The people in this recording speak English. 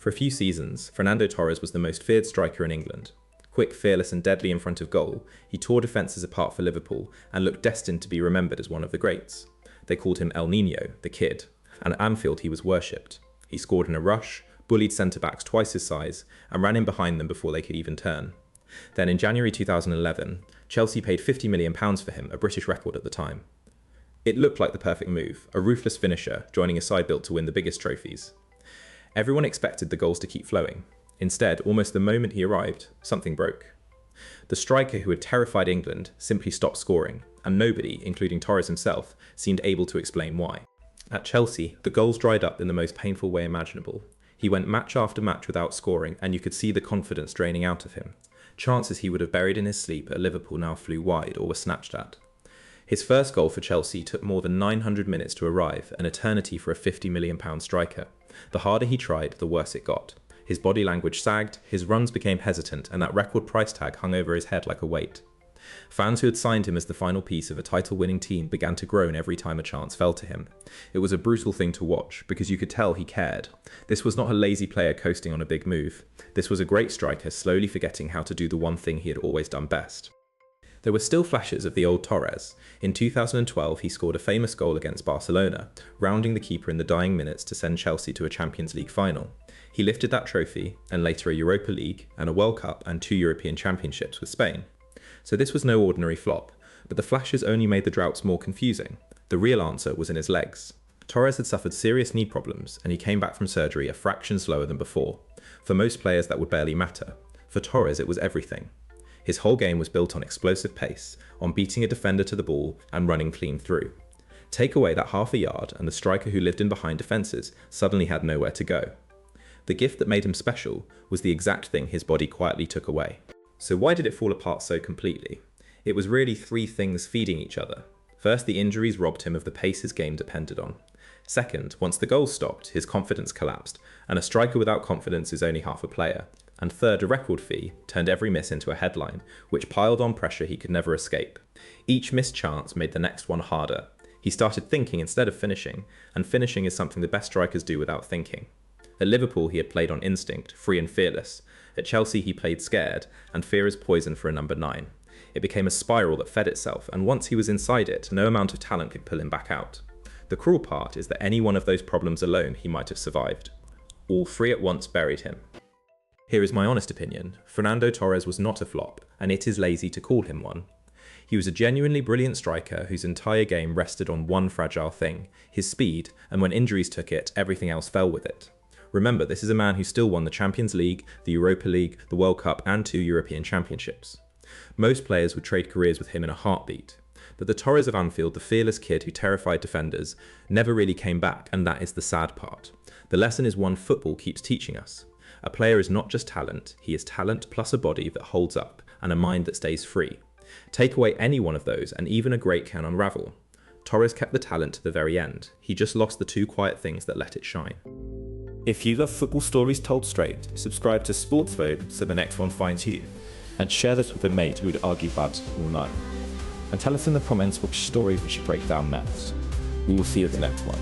For a few seasons, Fernando Torres was the most feared striker in England. Quick, fearless and deadly in front of goal, he tore defences apart for Liverpool and looked destined to be remembered as one of the greats. They called him El Nino, the kid, and at Anfield he was worshipped. He scored in a rush, bullied centre-backs twice his size, and ran in behind them before they could even turn. Then in January 2011, Chelsea paid £50 million for him, a British record at the time. It looked like the perfect move, a ruthless finisher joining a side built to win the biggest trophies. Everyone expected the goals to keep flowing. Instead, almost the moment he arrived, something broke. The striker who had terrified England simply stopped scoring, and nobody, including Torres himself, seemed able to explain why. At Chelsea, the goals dried up in the most painful way imaginable. He went match after match without scoring, and you could see the confidence draining out of him. Chances he would have buried in his sleep at Liverpool now flew wide or were snatched at. His first goal for Chelsea took more than 900 minutes to arrive, an eternity for a £50 million striker. The harder he tried, the worse it got. His body language sagged, his runs became hesitant, and that record price tag hung over his head like a weight. Fans who had signed him as the final piece of a title-winning team began to groan every time a chance fell to him. It was a brutal thing to watch, because you could tell he cared. This was not a lazy player coasting on a big move. This was a great striker slowly forgetting how to do the one thing he had always done best. There were still flashes of the old Torres. In 2012, he scored a famous goal against Barcelona, rounding the keeper in the dying minutes to send Chelsea to a Champions League final. He lifted that trophy, and later a Europa League, and a World Cup, and 2 European Championships with Spain. So this was no ordinary flop, but the flashes only made the droughts more confusing. The real answer was in his legs. Torres had suffered serious knee problems, and he came back from surgery a fraction slower than before. For most players that would barely matter. For Torres it was everything. His whole game was built on explosive pace, on beating a defender to the ball and running clean through. Take away that half a yard and the striker who lived in behind defences suddenly had nowhere to go. The gift that made him special was the exact thing his body quietly took away. So why did it fall apart so completely? It was really 3 things feeding each other. First, the injuries robbed him of the pace his game depended on. Second, once the goals stopped, his confidence collapsed, and a striker without confidence is only half a player. And third, a record fee turned every miss into a headline, which piled on pressure he could never escape. Each missed chance made the next one harder. He started thinking instead of finishing, and finishing is something the best strikers do without thinking. At Liverpool he had played on instinct, free and fearless. At Chelsea he played scared, and fear is poison for a number 9. It became a spiral that fed itself, and once he was inside it, no amount of talent could pull him back out. The cruel part is that any one of those problems alone he might have survived. All 3 at once buried him. Here is my honest opinion. Fernando Torres was not a flop, and it is lazy to call him one. He was a genuinely brilliant striker whose entire game rested on one fragile thing, his speed, and when injuries took it, everything else fell with it. Remember, this is a man who still won the Champions League, the Europa League, the World Cup, and 2 European Championships. Most players would trade careers with him in a heartbeat. But the Torres of Anfield, the fearless kid who terrified defenders, never really came back, and that is the sad part. The lesson is one football keeps teaching us. A player is not just talent, he is talent plus a body that holds up, and a mind that stays free. Take away any one of those, and even a great can unravel. Torres kept the talent to the very end. He just lost the 2 quiet things that let it shine. If you love football stories told straight, subscribe to Sports Vote so the next one finds you. And share this with a mate who would argue Babs all night. And tell us in the comments which story we should break down next. We will see you at the next one.